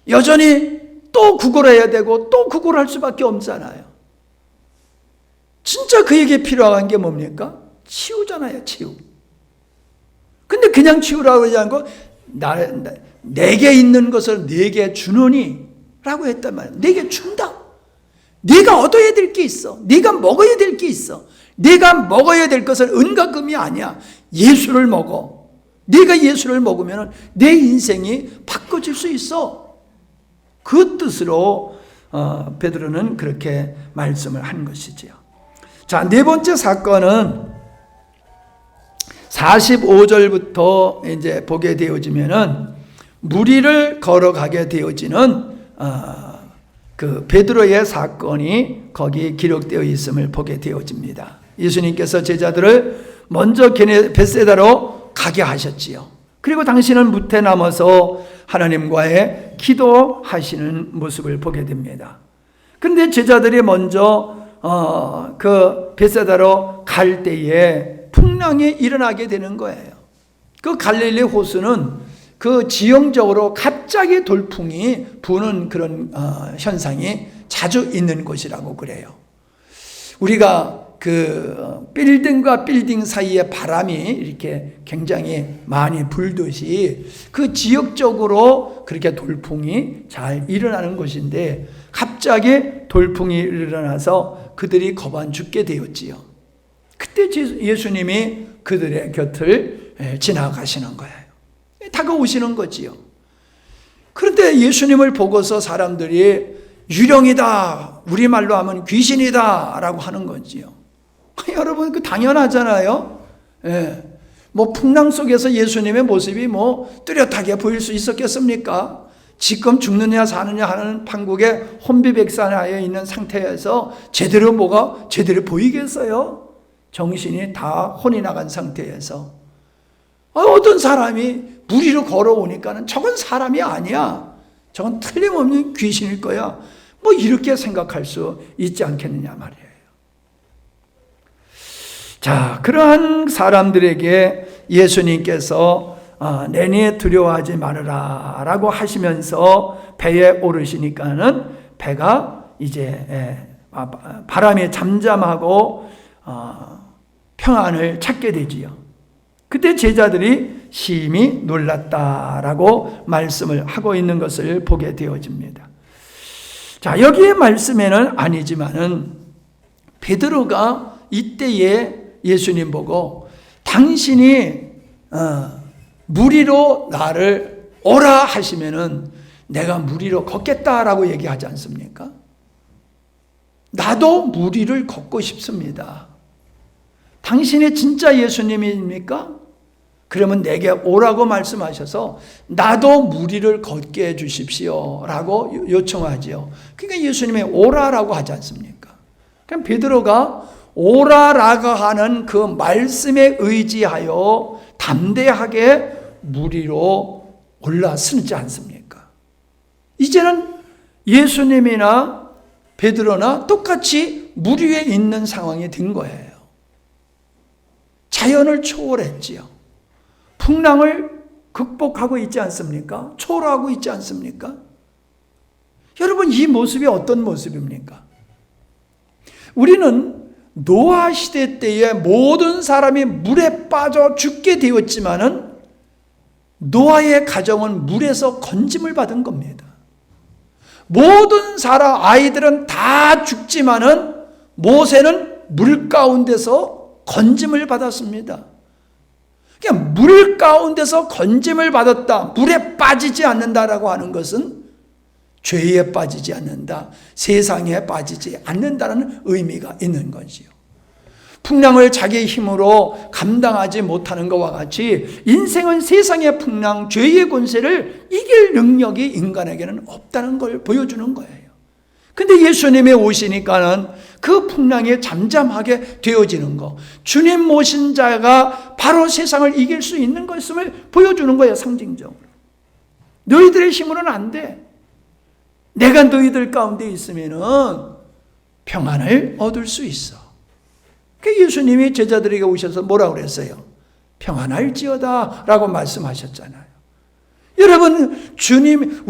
여전히 또 구걸해야 되고 또 구걸할 수밖에 없잖아요. 진짜 그에게 필요한 게 뭡니까? 치유잖아요, 치유. 근데 그냥 치유라고 하지 않고 내게 있는 것을 내게 주노니 라고 했단 말이에요. 내게 준다. 네가 얻어야 될 게 있어. 네가 먹어야 될 게 있어. 네가 먹어야 될 것은 은과 금이 아니야. 예수를 먹어. 네가 예수를 먹으면 내 인생이 바꿔질 수 있어. 그 뜻으로 베드로는 그렇게 말씀을 한 것이지요. 자, 네 번째 사건은 45절부터 이제 보게 되어지면은 무리를 걸어가게 되어지는 그 베드로의 사건이 거기 기록되어 있음을 보게 되어집니다. 예수님께서 제자들을 먼저 벳세다로 가게 하셨지요. 그리고 당신은 무태 남아서 하나님과의 기도하시는 모습을 보게 됩니다. 그런데 제자들이 먼저 그 벳세다로 갈 때에 풍랑이 일어나게 되는 거예요. 그 갈릴리 호수는 그 지형적으로 갑자기 돌풍이 부는 그런 현상이 자주 있는 곳이라고 그래요. 우리가 그 빌딩과 빌딩 사이에 바람이 이렇게 굉장히 많이 불듯이 그 지역적으로 그렇게 돌풍이 잘 일어나는 곳인데 갑자기 돌풍이 일어나서 그들이 거반 죽게 되었지요. 그때 예수님이 그들의 곁을 지나가시는 거예요. 다가오시는 거지요. 그런데 예수님을 보고서 사람들이 유령이다, 우리말로 하면 귀신이다 라고 하는 거지요. 여러분, 그 당연하잖아요. 뭐 풍랑 속에서 예수님의 모습이 뭐 뚜렷하게 보일 수 있었겠습니까? 지금 죽느냐 사느냐 하는 판국에 혼비백산하여 있는 상태에서 뭐가 제대로 보이겠어요? 정신이 다 혼이 나간 상태에서 어떤 사람이 물 위로 걸어오니까는 저건 사람이 아니야. 저건 틀림없는 귀신일 거야. 뭐 이렇게 생각할 수 있지 않겠느냐 말이에요. 자, 그러한 사람들에게 예수님께서 내니 두려워하지 말아라 라고 하시면서 배에 오르시니까는 배가 이제 바람에 잠잠하고 평안을 찾게 되지요. 그때 제자들이 심히 놀랐다라고 말씀을 하고 있는 것을 보게 되어집니다. 자, 여기에 말씀에는 아니지만은 베드로가 이때에 예수님 보고 당신이 물 위로 나를 오라 하시면은 내가 물 위로 걷겠다라고 얘기하지 않습니까? 나도 물 위를 걷고 싶습니다. 당신이 진짜 예수님입니까? 그러면 내게 오라고 말씀하셔서 나도 물 위를 걷게 해주십시오 라고 요청하지요. 그러니까 예수님이 오라라고 하지 않습니까? 그럼 베드로가 오라라고 하는 그 말씀에 의지하여 담대하게 물 위로 올라서지 않습니까? 이제는 예수님이나 베드로나 똑같이 물 위에 있는 상황이 된 거예요. 자연을 초월했지요. 풍랑을 극복하고 있지 않습니까? 초월하고 있지 않습니까? 여러분, 이 모습이 어떤 모습입니까? 우리는 노아 시대 때에 모든 사람이 물에 빠져 죽게 되었지만은 노아의 가정은 물에서 건짐을 받은 겁니다. 모든 사람 아이들은 다 죽지만은 모세는 물 가운데서 건짐을 받았습니다. 그냥 물 가운데서 건짐을 받았다, 물에 빠지지 않는다라고 하는 것은 죄에 빠지지 않는다, 세상에 빠지지 않는다는 의미가 있는 거지요. 풍랑을 자기의 힘으로 감당하지 못하는 것과 같이 인생은 세상의 풍랑, 죄의 권세를 이길 능력이 인간에게는 없다는 걸 보여주는 거예요. 근데 예수님이 오시니까는 그 풍랑이 잠잠하게 되어지는 거, 주님 모신 자가 바로 세상을 이길 수 있는 것임을 보여주는 거예요. 상징적으로. 너희들의 힘으로는 안 돼. 내가 너희들 가운데 있으면은 평안을 얻을 수 있어. 그 예수님이 제자들에게 오셔서 뭐라고 그랬어요? 평안할지어다 라고 말씀하셨잖아요. 여러분, 주님이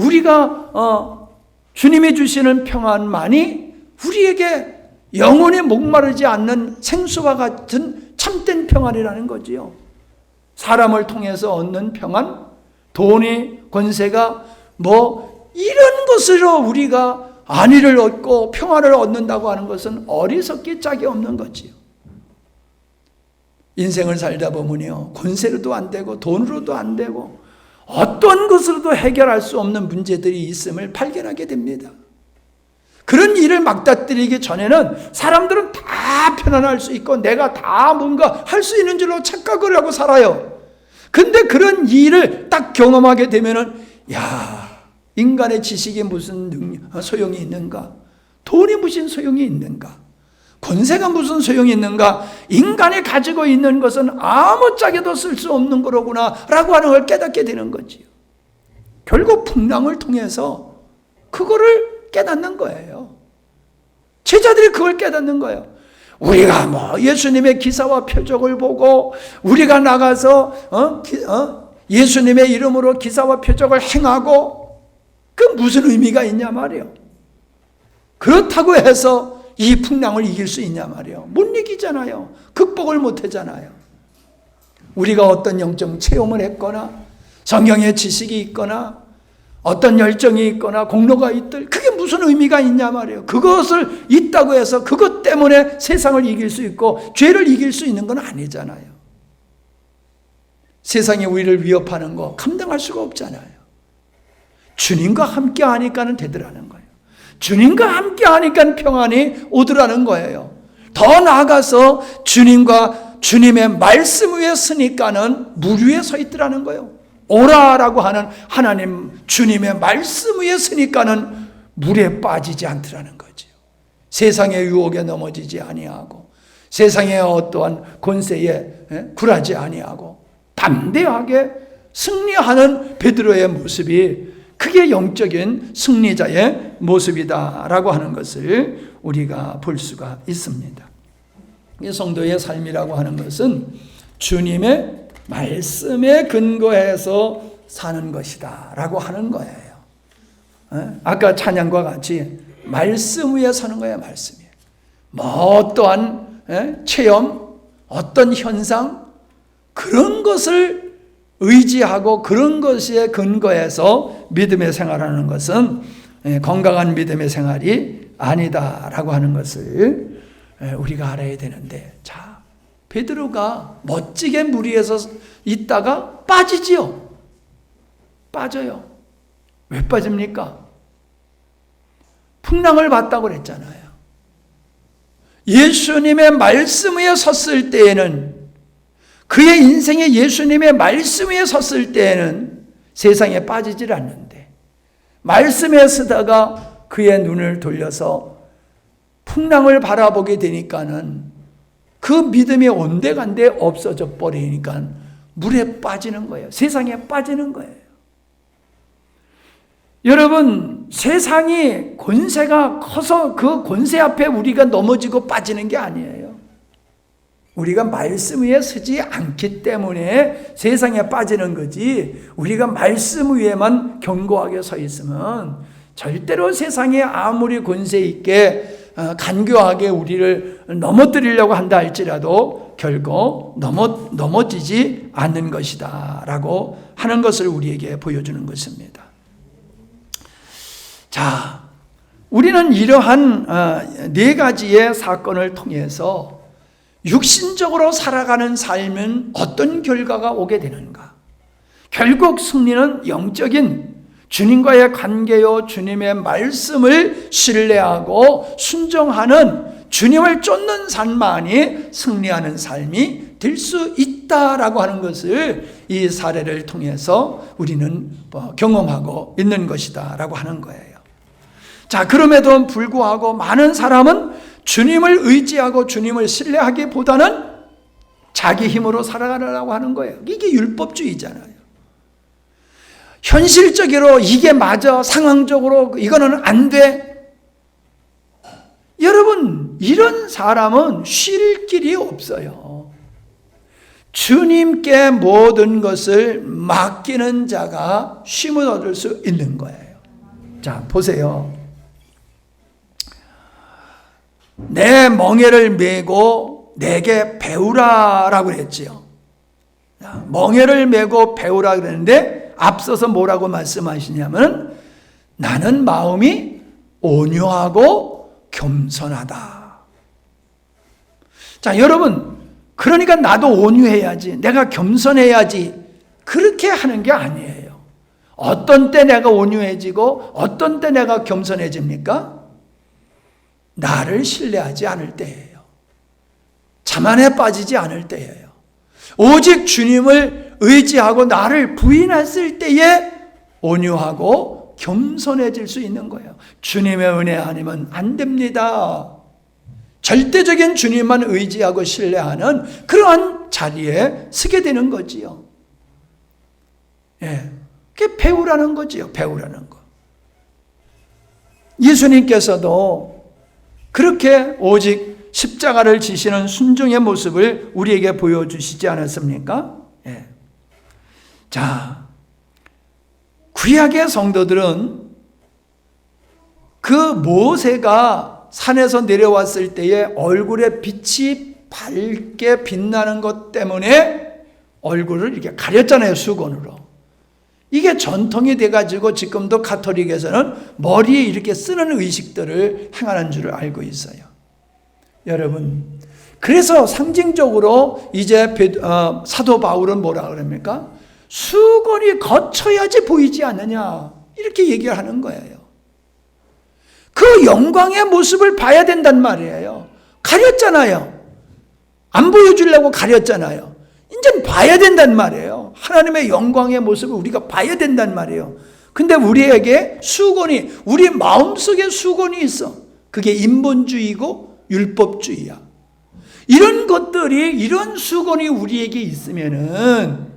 주시는 평안만이 우리에게 영원히 목마르지 않는 생수와 같은 참된 평안이라는 거지요. 사람을 통해서 얻는 평안, 돈이, 권세가 이런 것으로 우리가 안위를 얻고 평안을 얻는다고 하는 것은 어리석기 짝이 없는 거지요. 인생을 살다 보면요, 권세로도 안 되고 돈으로도 안 되고 어떤 것으로도 해결할 수 없는 문제들이 있음을 발견하게 됩니다. 그런 일을 막다뜨리기 전에는 사람들은 다 편안할 수 있고 내가 다 뭔가 할 수 있는 줄로 착각을 하고 살아요. 근데 그런 일을 딱 경험하게 되면은, 인간의 지식이 무슨 소용이 있는가? 돈이 무슨 소용이 있는가? 권세가 무슨 소용이 있는가? 인간이 가지고 있는 것은 아무짝에도 쓸 수 없는 거로구나 라고 하는 걸 깨닫게 되는 거지요. 결국 풍랑을 통해서 그거를 깨닫는 거예요. 제자들이 그걸 깨닫는 거예요. 우리가 예수님의 기사와 표적을 보고 우리가 나가서 예수님의 이름으로 기사와 표적을 행하고 그 무슨 의미가 있냐 말이에요. 그렇다고 해서 이 풍랑을 이길 수 있냐 말이에요. 못 이기잖아요. 극복을 못 하잖아요. 우리가 어떤 영적 체험을 했거나 성경의 지식이 있거나 어떤 열정이 있거나 공로가 있들, 그게 무슨 의미가 있냐 말이에요. 그것을 있다고 해서 그것 때문에 세상을 이길 수 있고 죄를 이길 수 있는 건 아니잖아요. 세상이 우리를 위협하는 거 감당할 수가 없잖아요. 주님과 함께 하니까는 되더라는 거예요. 주님과 함께 하니까 평안이 오더라는 거예요. 더 나아가서 주님의 말씀 위에 서니까는 물 위에 서 있더라는 거예요. 오라라고 하는 하나님 주님의 말씀 위에 서니까는 물에 빠지지 않더라는 거죠. 세상의 유혹에 넘어지지 아니하고 세상의 어떠한 권세에 굴하지 아니하고 담대하게 승리하는 베드로의 모습이 그게 영적인 승리자의 모습이다라고 하는 것을 우리가 볼 수가 있습니다. 이 성도의 삶이라고 하는 것은 주님의 말씀에 근거해서 사는 것이다 라고 하는 거예요. 아까 찬양과 같이 말씀 위에 사는 거예요. 말씀이에요. 뭐 어떠한 체험, 어떤 현상, 그런 것을 의지하고 그런 것에 근거해서 믿음의 생활하는 것은 건강한 믿음의 생활이 아니다라고 하는 것을 우리가 알아야 되는데, 자, 베드로가 멋지게 물 위에서 있다가 빠지지요. 빠져요. 왜 빠집니까? 풍랑을 봤다고 그랬잖아요. 예수님의 말씀 위에 섰을 때에는, 그의 인생에 예수님의 말씀 위에 섰을 때에는 세상에 빠지질 않는데, 말씀에 서다가 그의 눈을 돌려서 풍랑을 바라보게 되니까는 그 믿음이 온데간데 없어져 버리니까 물에 빠지는 거예요. 세상에 빠지는 거예요. 여러분, 세상이 권세가 커서 그 권세 앞에 우리가 넘어지고 빠지는 게 아니에요. 우리가 말씀 위에 서지 않기 때문에 세상에 빠지는 거지, 우리가 말씀 위에만 견고하게 서 있으면 절대로 세상에 아무리 권세 있게 간교하게 우리를 넘어뜨리려고 한다 할지라도 결코 넘어지지 않는 것이다 라고 하는 것을 우리에게 보여주는 것입니다. 자, 우리는 이러한 네 가지의 사건을 통해서 육신적으로 살아가는 삶은 어떤 결과가 오게 되는가? 결국 승리는 영적인 주님과의 관계요, 주님의 말씀을 신뢰하고 순종하는, 주님을 쫓는 삶만이 승리하는 삶이 될 수 있다라고 하는 것을 이 사례를 통해서 우리는 경험하고 있는 것이다라고 하는 거예요. 자, 그럼에도 불구하고 많은 사람은 주님을 의지하고 주님을 신뢰하기보다는 자기 힘으로 살아가려고 하는 거예요. 이게 율법주의잖아요. 현실적으로 이게 맞아, 상황적으로 이거는 안 돼. 여러분, 이런 사람은 쉴 길이 없어요. 주님께 모든 것을 맡기는 자가 쉼을 얻을 수 있는 거예요. 자, 보세요. 내 멍에를 메고 내게 배우라라고 그랬지요. 멍에를 메고 배우라 그랬는데 앞서서 뭐라고 말씀하시냐면, 나는 마음이 온유하고 겸손하다. 자, 여러분, 그러니까 나도 온유해야지, 내가 겸손해야지, 그렇게 하는 게 아니에요. 어떤 때 내가 온유해지고 어떤 때 내가 겸손해집니까? 나를 신뢰하지 않을 때예요. 자만에 빠지지 않을 때예요. 오직 주님을 의지하고 나를 부인했을 때에 온유하고 겸손해질 수 있는 거예요. 주님의 은혜 아니면 안 됩니다. 절대적인 주님만 의지하고 신뢰하는 그러한 자리에 서게 되는 거지요. 예, 그게 배우라는 거지요. 배우라는 거. 예수님께서도 그렇게 오직 십자가를 지시는 순종의 모습을 우리에게 보여주시지 않았습니까? 예. 자, 구약의 성도들은 그 모세가 산에서 내려왔을 때에 얼굴에 빛이 밝게 빛나는 것 때문에 얼굴을 이렇게 가렸잖아요, 수건으로. 이게 전통이 돼가지고 지금도 가톨릭에서는 머리에 이렇게 쓰는 의식들을 행하는 줄 알고 있어요. 여러분, 그래서 상징적으로 이제 사도 바울은 뭐라 그럽니까? 수건이 거쳐야지 보이지 않느냐, 이렇게 얘기를 하는 거예요. 그 영광의 모습을 봐야 된단 말이에요. 가렸잖아요. 안 보여주려고 가렸잖아요. 이제 봐야 된단 말이에요. 하나님의 영광의 모습을 우리가 봐야 된단 말이에요. 근데 우리에게 수건이, 우리 마음속에 수건이 있어. 그게 인본주의고 율법주의야. 이런 것들이, 이런 수건이 우리에게 있으면은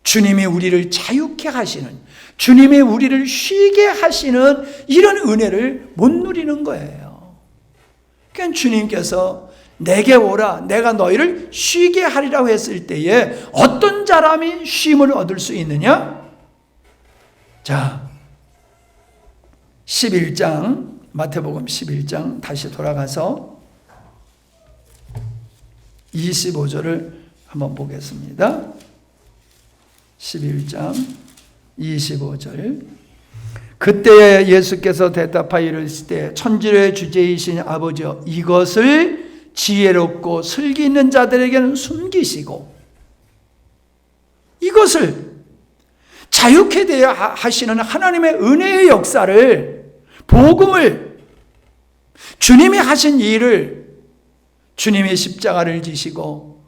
주님이 우리를 자유케 하시는, 주님이 우리를 쉬게 하시는 이런 은혜를 못 누리는 거예요. 그러니까 주님께서 내게 오라, 내가 너희를 쉬게 하리라고 했을 때에 어떤 사람이 쉼을 얻을 수 있느냐? 자, 11장, 마태복음 11장 다시 돌아가서 25절을 한번 보겠습니다. 11장 25절. 그때 예수께서 대답하여 이르시되 천지의 주제이신 아버지여, 이것을 지혜롭고 슬기 있는 자들에게는 숨기시고 이것을 자유케 되어 하시는 하나님의 은혜의 역사를, 복음을, 주님이 하신 일을, 주님이 십자가를 지시고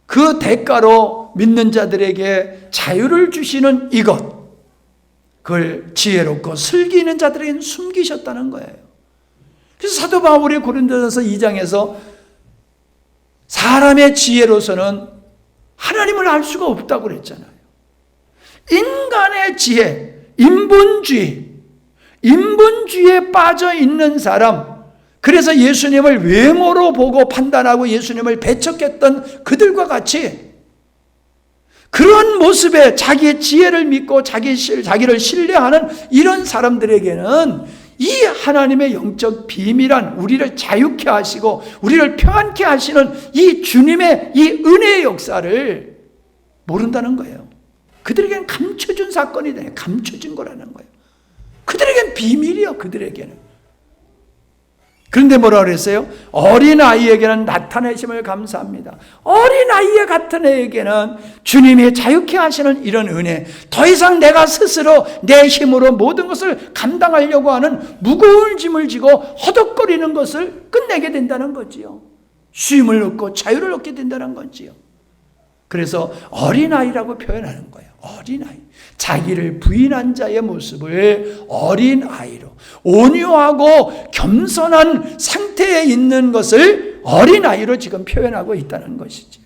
그 대가로 믿는 자들에게 자유를 주시는 이것, 그걸 지혜롭고 슬기 있는 자들에게는 숨기셨다는 거예요. 그래서 사도 바울이 고린도전서 2장에서 사람의 지혜로서는 하나님을 알 수가 없다고 그랬잖아요. 인간의 지혜, 인본주의에 빠져 있는 사람, 그래서 예수님을 외모로 보고 판단하고 예수님을 배척했던 그들과 같이 그런 모습에 자기의 지혜를 믿고 자기를 신뢰하는 이런 사람들에게는 이 하나님의 영적 비밀한, 우리를 자유케 하시고 우리를 평안케 하시는 이 주님의 이 은혜의 역사를 모른다는 거예요. 그들에게는 감춰준 사건이 되네. 감춰진 거라는 거예요. 그들에게는 비밀이요. 그들에게는. 그런데 뭐라 그랬어요? 어린아이에게는 나타내심을 감사합니다. 어린아이의 같은 애에게는 주님이 자유케 하시는 이런 은혜, 더 이상 내가 스스로 내 힘으로 모든 것을 감당하려고 하는 무거운 짐을 지고 허덕거리는 것을 끝내게 된다는 거지요. 쉼을 얻고 자유를 얻게 된다는 거지요. 그래서 어린아이라고 표현하는 거예요. 어린아이. 자기를 부인한 자의 모습을 어린아이로, 온유하고 겸손한 상태에 있는 것을 어린아이로 지금 표현하고 있다는 것이지요.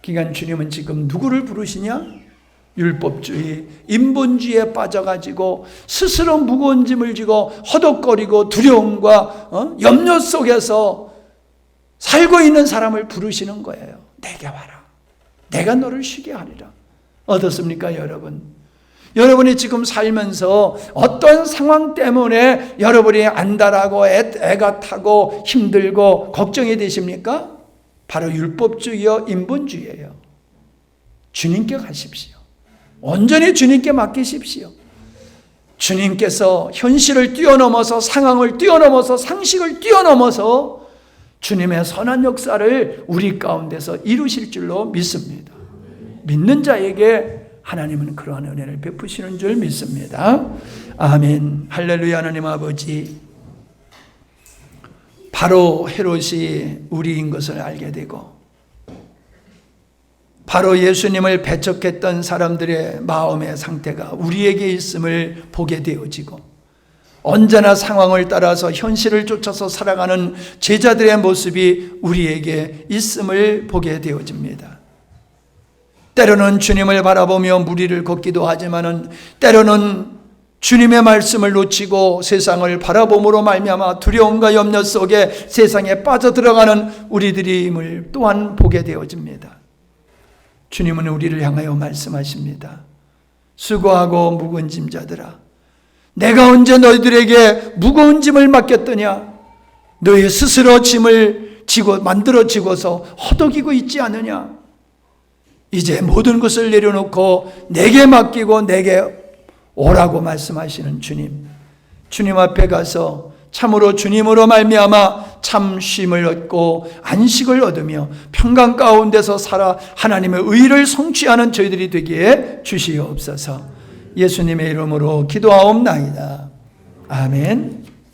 그러니까 주님은 지금 누구를 부르시냐? 율법주의, 인본주의에 빠져가지고 스스로 무거운 짐을 지고 허덕거리고 두려움과 염려 속에서 살고 있는 사람을 부르시는 거예요. 내게 와라. 내가 너를 쉬게 하리라. 어떻습니까, 여러분? 여러분이 지금 살면서 어떤 상황 때문에 여러분이 안달하고 애가 타고 힘들고 걱정이 되십니까? 바로 율법주의요, 인본주의예요. 주님께 가십시오. 온전히 주님께 맡기십시오. 주님께서 현실을 뛰어넘어서, 상황을 뛰어넘어서, 상식을 뛰어넘어서 주님의 선한 역사를 우리 가운데서 이루실 줄로 믿습니다. 믿는 자에게 하나님은 그러한 은혜를 베푸시는 줄 믿습니다. 아멘. 할렐루야. 하나님 아버지, 바로 헤롯이 우리인 것을 알게 되고 바로 예수님을 배척했던 사람들의 마음의 상태가 우리에게 있음을 보게 되어지고 언제나 상황을 따라서 현실을 쫓아서 살아가는 제자들의 모습이 우리에게 있음을 보게 되어집니다. 때로는 주님을 바라보며 무리를 걷기도 하지만은 때로는 주님의 말씀을 놓치고 세상을 바라봄으로 말미암아 두려움과 염려 속에 세상에 빠져들어가는 우리들임을 또한 보게 되어집니다. 주님은 우리를 향하여 말씀하십니다. 수고하고 무거운 짐자들아, 내가 언제 너희들에게 무거운 짐을 맡겼더냐? 너희 스스로 짐을 만들어지고서 허덕이고 있지 않느냐? 이제 모든 것을 내려놓고 내게 맡기고 내게 오라고 말씀하시는 주님. 주님 앞에 가서 참으로 주님으로 말미암아 참 쉼을 얻고 안식을 얻으며 평강 가운데서 살아 하나님의 의를 성취하는 저희들이 되기에 주시옵소서. 예수님의 이름으로 기도하옵나이다. 아멘.